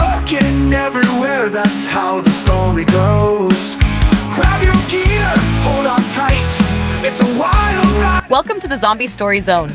looking everywhere, that's how the story goes. Grab your gear, hold on tight, it's a wild ride. Welcome to the Zombie Story Zone,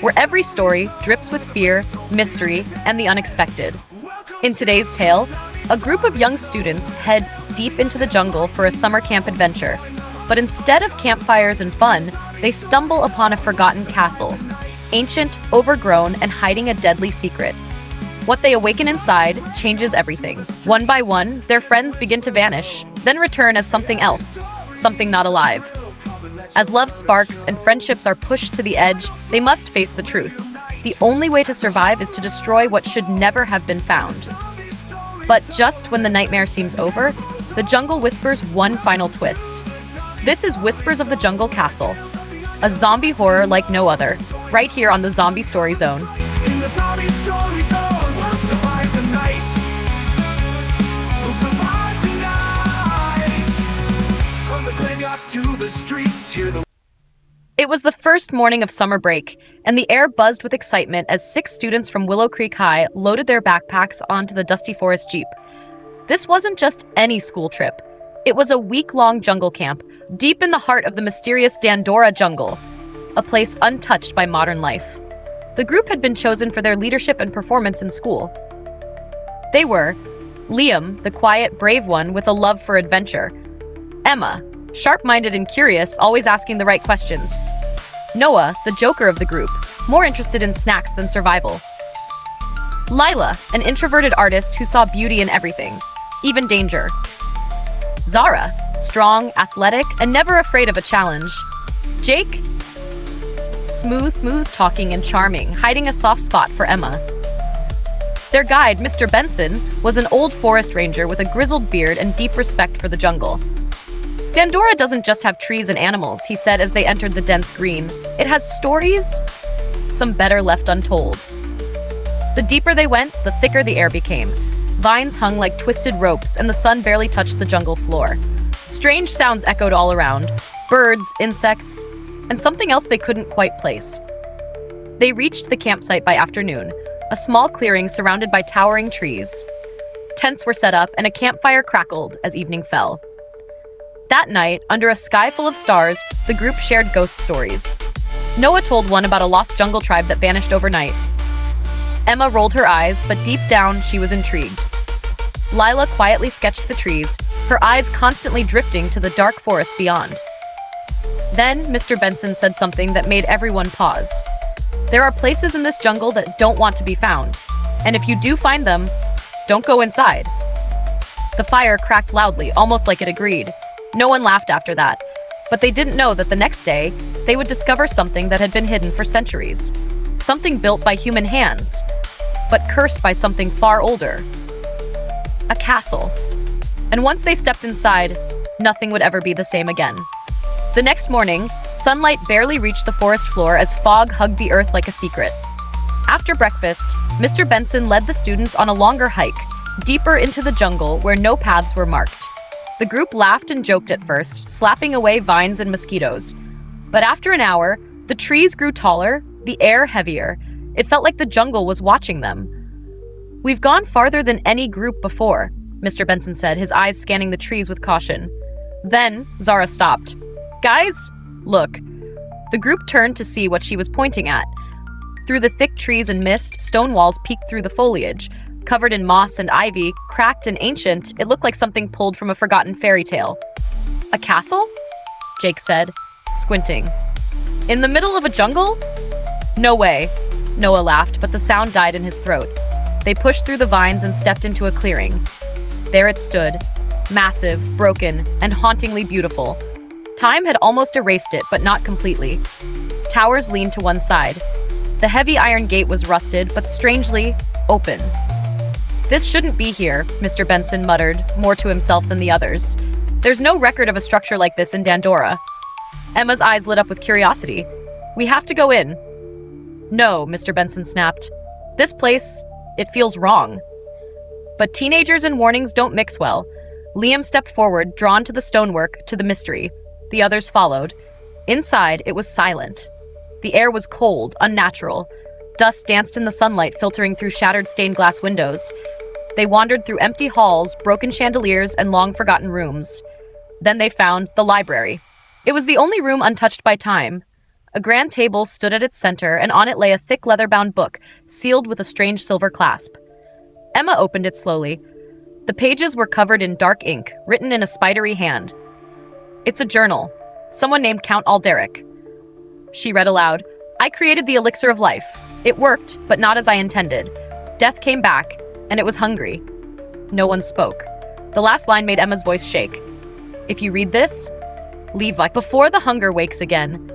where every story drips with fear, mystery, and the unexpected. In today's tale, a group of young students head deep into the jungle for a summer camp adventure. But instead of campfires and fun, they stumble upon a forgotten castle, ancient, overgrown, and hiding a deadly secret. What they awaken inside changes everything. One by one, their friends begin to vanish, then return as something else, something not alive. As love sparks and friendships are pushed to the edge, they must face the truth. The only way to survive is to destroy what should never have been found. But just when the nightmare seems over, the jungle whispers one final twist. This is Whispers of the Jungle Castle, a zombie horror like no other, right here on the Zombie Story Zone. In the zombie story zone, we'll survive the night. We'll survive the night. From the graveyards to the streets, hear the... It was the first morning of summer break, and the air buzzed with excitement as 6 students from Willow Creek High loaded their backpacks onto the dusty forest jeep. This wasn't just any school trip. It was a week-long jungle camp, deep in the heart of the mysterious Dandora jungle, a place untouched by modern life. The group had been chosen for their leadership and performance in school. They were Liam, the quiet, brave one with a love for adventure; Emma, sharp-minded and curious, always asking the right questions; Noah, the joker of the group, more interested in snacks than survival; Lila, an introverted artist who saw beauty in everything, even danger; Zara, strong, athletic, and never afraid of a challenge; Jake, smooth talking and charming, hiding a soft spot for Emma. Their guide, Mr. Benson, was an old forest ranger with a grizzled beard and deep respect for the jungle. Dandora doesn't just have trees and animals, he said as they entered the dense green. It has stories, some better left untold. The deeper they went, the thicker the air became. Vines hung like twisted ropes, and the sun barely touched the jungle floor. Strange sounds echoed all around: birds, insects, and something else they couldn't quite place. They reached the campsite by afternoon, a small clearing surrounded by towering trees. Tents were set up, and a campfire crackled as evening fell. That night, under a sky full of stars, the group shared ghost stories. Noah told one about a lost jungle tribe that vanished overnight. Emma rolled her eyes, but deep down, she was intrigued. Lila quietly sketched the trees, her eyes constantly drifting to the dark forest beyond. Then, Mr. Benson said something that made everyone pause. There are places in this jungle that don't want to be found, and if you do find them, don't go inside. The fire cracked loudly, almost like it agreed. No one laughed after that, but they didn't know that the next day, they would discover something that had been hidden for centuries. Something built by human hands, but cursed by something far older. A castle. And once they stepped inside, nothing would ever be the same again. The next morning, sunlight barely reached the forest floor as fog hugged the earth like a secret. After breakfast, Mr. Benson led the students on a longer hike, deeper into the jungle where no paths were marked. The group laughed and joked at first, slapping away vines and mosquitoes. But after an hour, the trees grew taller, the air heavier. It felt like the jungle was watching them. "We've gone farther than any group before," Mr. Benson said, his eyes scanning the trees with caution. Then, Zara stopped. "Guys, look." The group turned to see what she was pointing at. Through the thick trees and mist, stone walls peeked through the foliage. Covered in moss and ivy, cracked and ancient, it looked like something pulled from a forgotten fairy tale. "A castle?" Jake said, squinting. "In the middle of a jungle?" "No way," Noah laughed, but the sound died in his throat. They pushed through the vines and stepped into a clearing. There it stood, massive, broken, and hauntingly beautiful. Time had almost erased it, but not completely. Towers leaned to one side. The heavy iron gate was rusted, but strangely open. "This shouldn't be here," Mr. Benson muttered, more to himself than the others. "There's no record of a structure like this in Dandora." Emma's eyes lit up with curiosity. "We have to go in." "No," Mr. Benson snapped. "This place, it feels wrong." But teenagers and warnings don't mix well. Liam stepped forward, drawn to the stonework, to the mystery. The others followed. Inside, it was silent. The air was cold, unnatural. Dust danced in the sunlight, filtering through shattered stained glass windows. They wandered through empty halls, broken chandeliers, and long-forgotten rooms. Then they found the library. It was the only room untouched by time. A grand table stood at its center, and on it lay a thick leather-bound book, sealed with a strange silver clasp. Emma opened it slowly. The pages were covered in dark ink, written in a spidery hand. "It's a journal. Someone named Count Alderic." She read aloud, "I created the elixir of life. It worked, but not as I intended. Death came back, and it was hungry." No one spoke. The last line made Emma's voice shake. "If you read this, leave like before the hunger wakes again."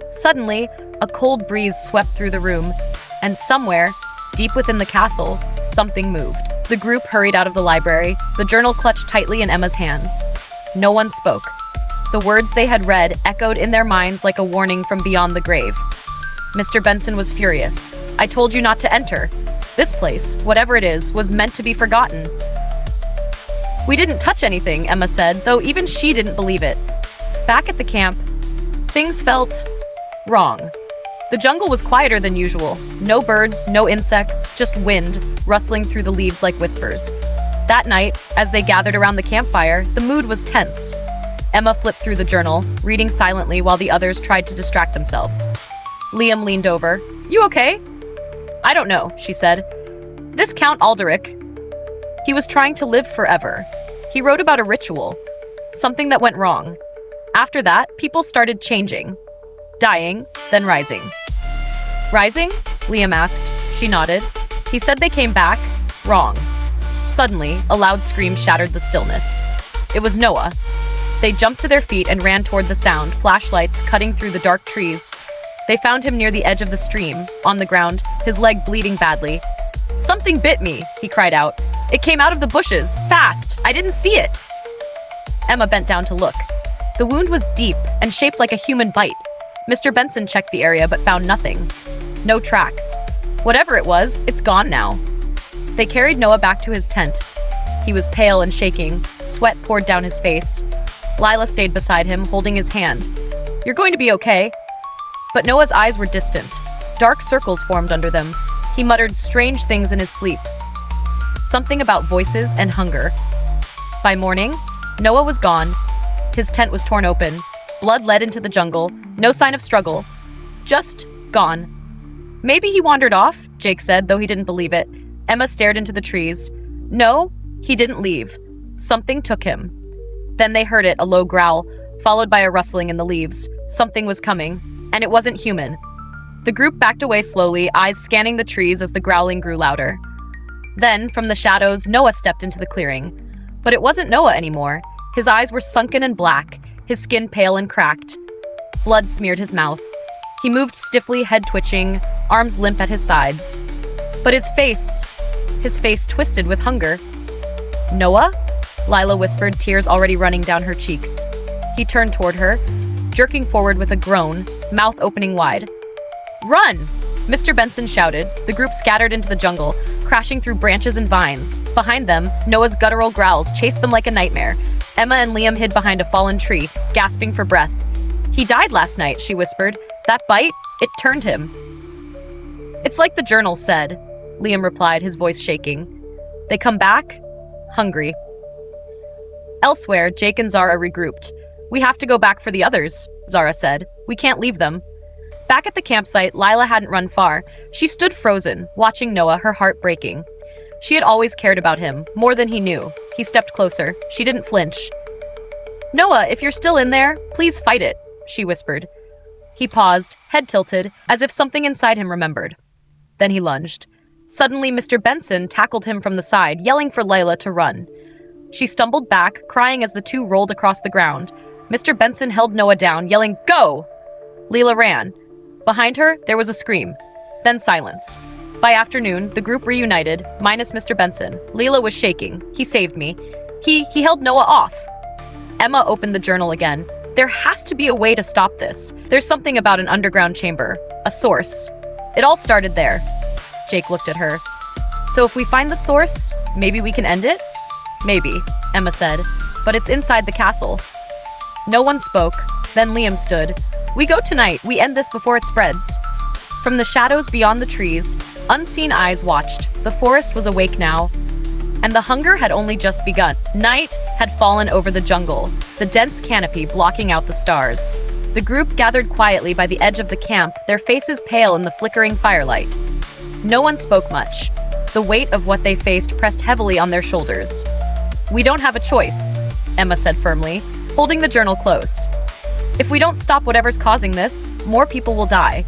Suddenly, a cold breeze swept through the room, and somewhere, deep within the castle, something moved. The group hurried out of the library, the journal clutched tightly in Emma's hands. No one spoke. The words they had read echoed in their minds like a warning from beyond the grave. Mr. Benson was furious. "I told you not to enter. This place, whatever it is, was meant to be forgotten." "We didn't touch anything," Emma said, though even she didn't believe it. Back at the camp, things felt wrong. The jungle was quieter than usual. No birds, no insects, just wind rustling through the leaves like whispers. That night, as they gathered around the campfire, the mood was tense. Emma flipped through the journal, reading silently while the others tried to distract themselves. Liam leaned over. "You okay?" "I don't know," she said. "This Count Alderic, he was trying to live forever. He wrote about a ritual, something that went wrong. After that, people started changing. Dying, then rising." "Rising?" Liam asked. She nodded. "He said they came back. Wrong." Suddenly, a loud scream shattered the stillness. It was Noah. They jumped to their feet and ran toward the sound, flashlights cutting through the dark trees. They found him near the edge of the stream, on the ground, his leg bleeding badly. "Something bit me," he cried out. "It came out of the bushes, fast. I didn't see it." Emma bent down to look. The wound was deep and shaped like a human bite. Mr. Benson checked the area but found nothing. No tracks. Whatever it was, it's gone now. They carried Noah back to his tent. He was pale and shaking. Sweat poured down his face. Lila stayed beside him, holding his hand. "You're going to be okay." But Noah's eyes were distant. Dark circles formed under them. He muttered strange things in his sleep. Something about voices and hunger. By morning, Noah was gone. His tent was torn open. Blood led into the jungle. No sign of struggle. Just gone. "Maybe he wandered off," Jake said, though he didn't believe it. Emma stared into the trees. "No, he didn't leave. Something took him." Then they heard it, a low growl, followed by a rustling in the leaves. Something was coming, and it wasn't human. The group backed away slowly, eyes scanning the trees as the growling grew louder. Then, from the shadows, Noah stepped into the clearing. But it wasn't Noah anymore. His eyes were sunken and black, his skin pale and cracked. Blood smeared his mouth. He moved stiffly, head twitching, arms limp at his sides. But his face twisted with hunger. "Noah?" Lila whispered, tears already running down her cheeks. He turned toward her, jerking forward with a groan, mouth opening wide. "Run!" Mr. Benson shouted. The group scattered into the jungle, crashing through branches and vines. Behind them, Noah's guttural growls chased them like a nightmare. Emma and Liam hid behind a fallen tree, gasping for breath. "He died last night," she whispered. "That bite, it turned him." "It's like the journal said," Liam replied, his voice shaking. "They come back, hungry." Elsewhere, Jake and Zara regrouped. "We have to go back for the others," Zara said. "We can't leave them." Back at the campsite, Lila hadn't run far. She stood frozen, watching Noah, her heart breaking. She had always cared about him, more than he knew. He stepped closer. She didn't flinch. "Noah, if you're still in there, please fight it," she whispered. He paused, head tilted, as if something inside him remembered. Then he lunged. Suddenly, Mr. Benson tackled him from the side, yelling for Lila to run. She stumbled back, crying as the two rolled across the ground. Mr. Benson held Noah down, yelling, "Go!" Lila ran. Behind her, there was a scream. Then silence. By afternoon, the group reunited, minus Mr. Benson. Lila was shaking. "He saved me. He held Noah off." Emma opened the journal again. "There has to be a way to stop this. There's something about an underground chamber. A source. It all started there." Jake looked at her. "So if we find the source, maybe we can end it?" "Maybe," Emma said, "but it's inside the castle." No one spoke. Then Liam stood. "We go tonight. We end this before it spreads." From the shadows beyond the trees, unseen eyes watched. The forest was awake now. and the hunger had only just begun. Night had fallen over the jungle, the dense canopy blocking out the stars. The group gathered quietly by the edge of the camp, their faces pale in the flickering firelight. No one spoke much. The weight of what they faced pressed heavily on their shoulders. "We don't have a choice," Emma said firmly, holding the journal close. "If we don't stop whatever's causing this, more people will die.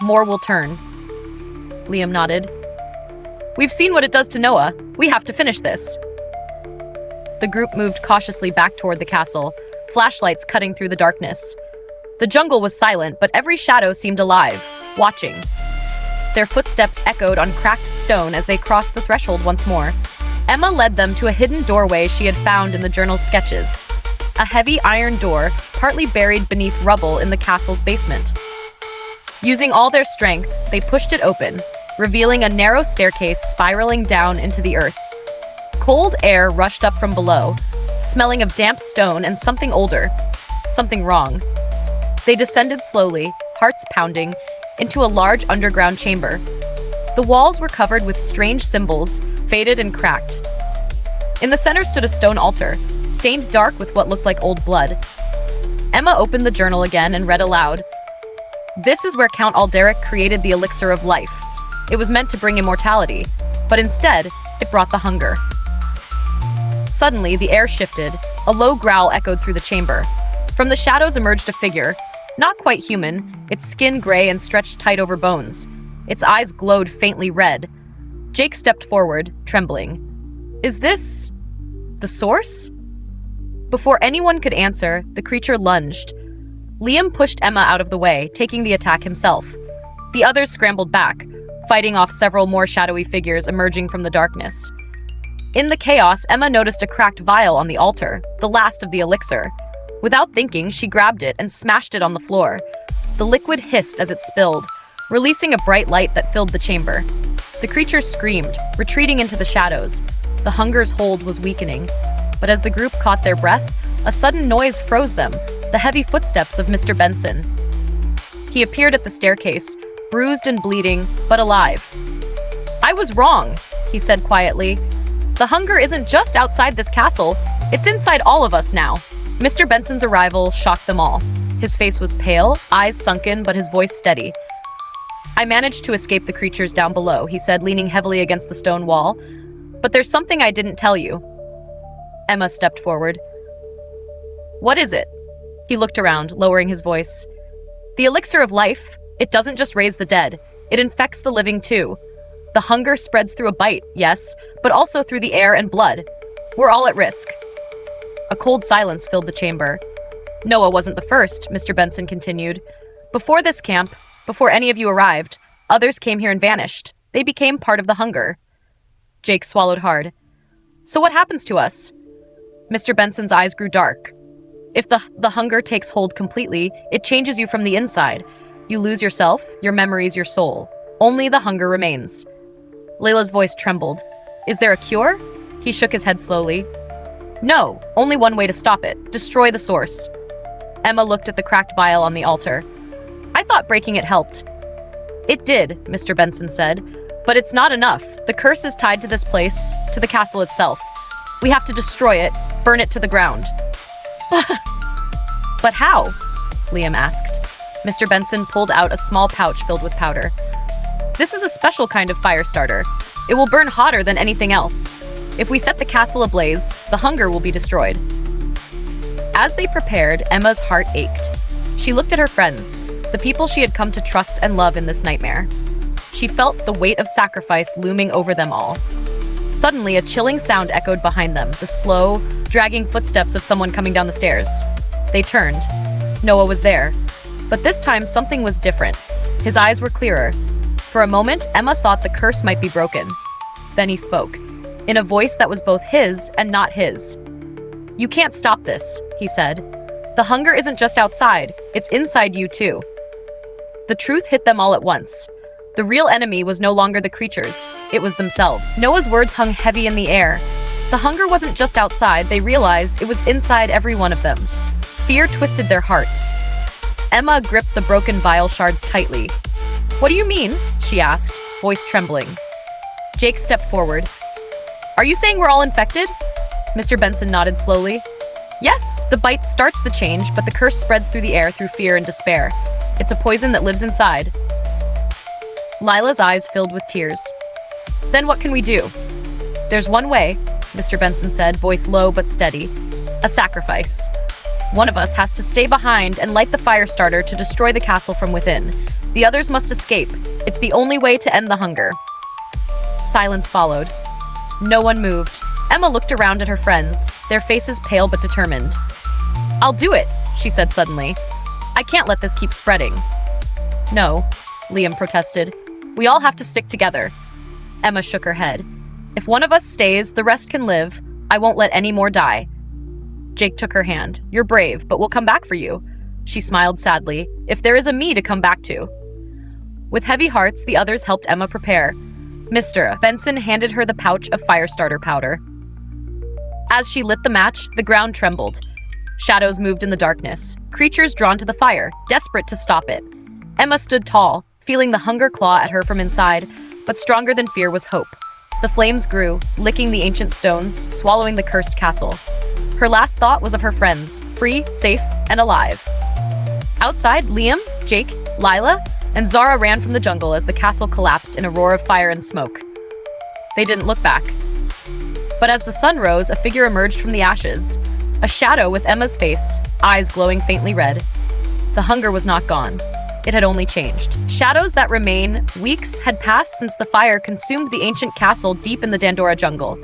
More will turn." Liam nodded. "We've seen what it does to Noah. We have to finish this." The group moved cautiously back toward the castle, flashlights cutting through the darkness. The jungle was silent, but every shadow seemed alive, watching. Their footsteps echoed on cracked stone as they crossed the threshold once more. Emma led them to a hidden doorway she had found in the journal's sketches. A heavy iron door, partly buried beneath rubble in the castle's basement. Using all their strength, they pushed it open, revealing a narrow staircase spiraling down into the earth. Cold air rushed up from below, smelling of damp stone and something older. Something wrong. They descended slowly, hearts pounding, into a large underground chamber. The walls were covered with strange symbols, faded and cracked. In the center stood a stone altar, stained dark with what looked like old blood. Emma opened the journal again and read aloud. "This is where Count Alderic created the elixir of life. It was meant to bring immortality, but instead, it brought the hunger." Suddenly, the air shifted. A low growl echoed through the chamber. From the shadows emerged a figure, not quite human, its skin gray and stretched tight over bones. Its eyes glowed faintly red. Jake stepped forward, trembling. "Is this the source?" Before anyone could answer, the creature lunged. Liam pushed Emma out of the way, taking the attack himself. The others scrambled back, fighting off several more shadowy figures emerging from the darkness. In the chaos, Emma noticed a cracked vial on the altar, the last of the elixir. Without thinking, she grabbed it and smashed it on the floor. The liquid hissed as it spilled, releasing a bright light that filled the chamber. The creature screamed, retreating into the shadows. The hunger's hold was weakening. But as the group caught their breath, a sudden noise froze them, the heavy footsteps of Mr. Benson. He appeared at the staircase, bruised and bleeding, but alive. "I was wrong," he said quietly. "The hunger isn't just outside this castle, it's inside all of us now." Mr. Benson's arrival shocked them all. His face was pale, eyes sunken, but his voice steady. "I managed to escape the creatures down below," he said, leaning heavily against the stone wall. "But there's something I didn't tell you." Emma stepped forward. "What is it?" He looked around, lowering his voice. "The elixir of life. It doesn't just raise the dead. It infects the living too. The hunger spreads through a bite, yes, but also through the air and blood. We're all at risk." A cold silence filled the chamber. "Noah wasn't the first," Mr. Benson continued. "Before this camp, before any of you arrived, others came here and vanished. They became part of the hunger." Jake swallowed hard. "So what happens to us?" Mr. Benson's eyes grew dark. "If the hunger takes hold completely, it changes you from the inside. You lose yourself, your memories, your soul. Only the hunger remains." Layla's voice trembled. "Is there a cure?" He shook his head slowly. "No, only one way to stop it. Destroy the source." Emma looked at the cracked vial on the altar. "I thought breaking it helped." "It did," Mr. Benson said, "but it's not enough. The curse is tied to this place, to the castle itself. We have to destroy it, burn it to the ground." "But how?" Liam asked. Mr. Benson pulled out a small pouch filled with powder. "This is a special kind of fire starter. It will burn hotter than anything else. If we set the castle ablaze, the hunger will be destroyed." As they prepared, Emma's heart ached. She looked at her friends, the people she had come to trust and love in this nightmare. She felt the weight of sacrifice looming over them all. Suddenly, a chilling sound echoed behind them, the slow, dragging footsteps of someone coming down the stairs. They turned. Noah was there. But this time, something was different. His eyes were clearer. For a moment, Emma thought the curse might be broken. Then he spoke, in a voice that was both his and not his. "You can't stop this," he said. "The hunger isn't just outside, it's inside you too." The truth hit them all at once. The real enemy was no longer the creatures, it was themselves. Noah's words hung heavy in the air. The hunger wasn't just outside, they realized it was inside every one of them. Fear twisted their hearts. Emma gripped the broken vial shards tightly. "What do you mean?" she asked, voice trembling. Jake stepped forward. Are you saying we're all infected? Mr. Benson nodded slowly. Yes, the bite starts the change, but the curse spreads through the air through fear and despair. It's a poison that lives inside. Lila's eyes filled with tears. Then what can we do? There's one way, Mr. Benson said, voice low but steady. A sacrifice. One of us has to stay behind and light the fire starter to destroy the castle from within. The others must escape. It's the only way to end the hunger. Silence followed. No one moved. Emma looked around at her friends, their faces pale but determined. I'll do it, she said suddenly. I can't let this keep spreading. No, Liam protested. We all have to stick together. Emma shook her head. If one of us stays, the rest can live. I won't let any more die. Jake took her hand. You're brave, but we'll come back for you. She smiled sadly. If there is a me to come back to. With heavy hearts, the others helped Emma prepare. Mr. Benson handed her the pouch of fire starter powder. As she lit the match, the ground trembled. Shadows moved in the darkness, creatures drawn to the fire, desperate to stop it. Emma stood tall, feeling the hunger claw at her from inside, but stronger than fear was hope. The flames grew, licking the ancient stones, swallowing the cursed castle. Her last thought was of her friends, free, safe, and alive. Outside, Liam, Jake, Lila, and Zara ran from the jungle as the castle collapsed in a roar of fire and smoke. They didn't look back. But as the sun rose, a figure emerged from the ashes, a shadow with Emma's face, eyes glowing faintly red. The hunger was not gone. It had only changed. Shadows that remain, weeks had passed since the fire consumed the ancient castle deep in the Dandora jungle.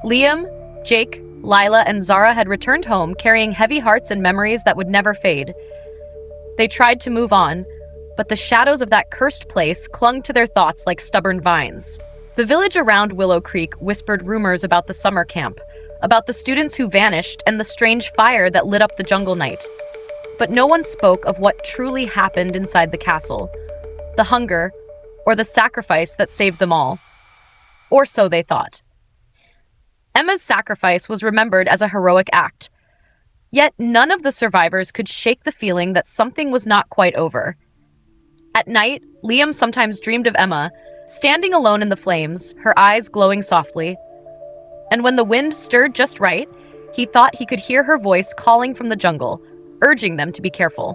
Liam, Jake, Lila, and Zara had returned home carrying heavy hearts and memories that would never fade. They tried to move on, but the shadows of that cursed place clung to their thoughts like stubborn vines. The village around Willow Creek whispered rumors about the summer camp, about the students who vanished and the strange fire that lit up the jungle night. But no one spoke of what truly happened inside the castle, the hunger, or the sacrifice that saved them all. Or so they thought. Emma's sacrifice was remembered as a heroic act. Yet none of the survivors could shake the feeling that something was not quite over. At night, Liam sometimes dreamed of Emma, standing alone in the flames, her eyes glowing softly. And when the wind stirred just right, he thought he could hear her voice calling from the jungle, urging them to be careful.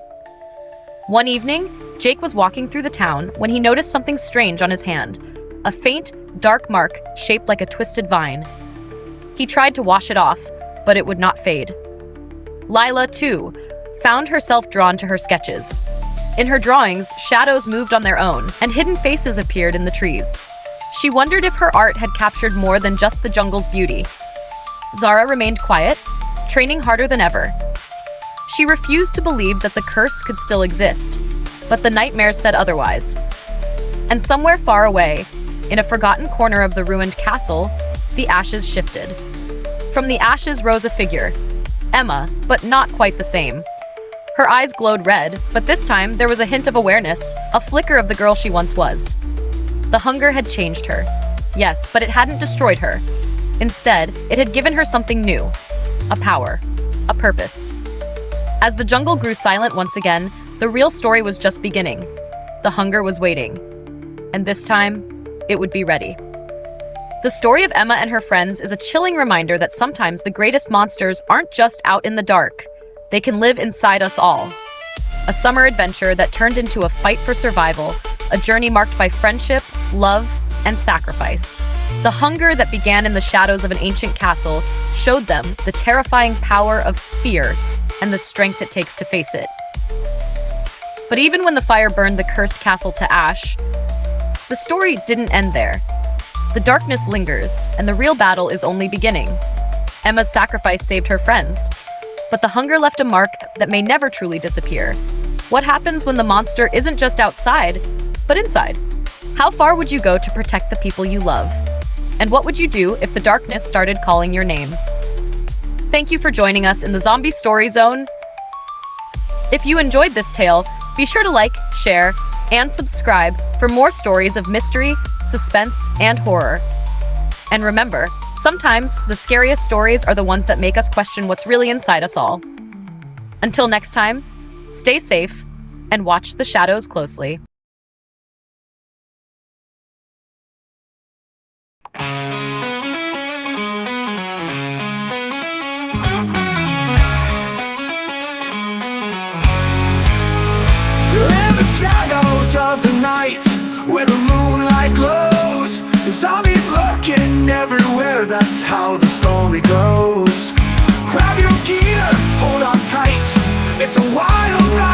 One evening, Jake was walking through the town when he noticed something strange on his hand, a faint, dark mark shaped like a twisted vine. He tried to wash it off, but it would not fade. Lila, too, found herself drawn to her sketches. In her drawings, shadows moved on their own, and hidden faces appeared in the trees. She wondered if her art had captured more than just the jungle's beauty. Zara remained quiet, training harder than ever. She refused to believe that the curse could still exist, but the nightmares said otherwise. And somewhere far away, in a forgotten corner of the ruined castle, the ashes shifted. From the ashes rose a figure, Emma, but not quite the same. Her eyes glowed red, but this time there was a hint of awareness, a flicker of the girl she once was. The hunger had changed her. Yes, but it hadn't destroyed her. Instead, it had given her something new. A power. A purpose. As the jungle grew silent once again, the real story was just beginning. The hunger was waiting. And this time, it would be ready. The story of Emma and her friends is a chilling reminder that sometimes the greatest monsters aren't just out in the dark. They can live inside us all. A summer adventure that turned into a fight for survival, a journey marked by friendship, love, and sacrifice. The hunger that began in the shadows of an ancient castle showed them the terrifying power of fear and the strength it takes to face it. But even when the fire burned the cursed castle to ash, the story didn't end there. The darkness lingers, and the real battle is only beginning. Emma's sacrifice saved her friends, but the hunger left a mark that may never truly disappear. What happens when the monster isn't just outside, but inside? How far would you go to protect the people you love? And what would you do if the darkness started calling your name? Thank you for joining us in the Zombie Story Zone. If you enjoyed this tale, be sure to like, share, and subscribe for more stories of mystery, suspense, and horror. And remember, sometimes the scariest stories are the ones that make us question what's really inside us all. Until next time, stay safe and watch the shadows closely. where the moonlight glows. The zombies looking everywhere, that's how the story goes. Grab your gear, hold on tight, it's a wild ride.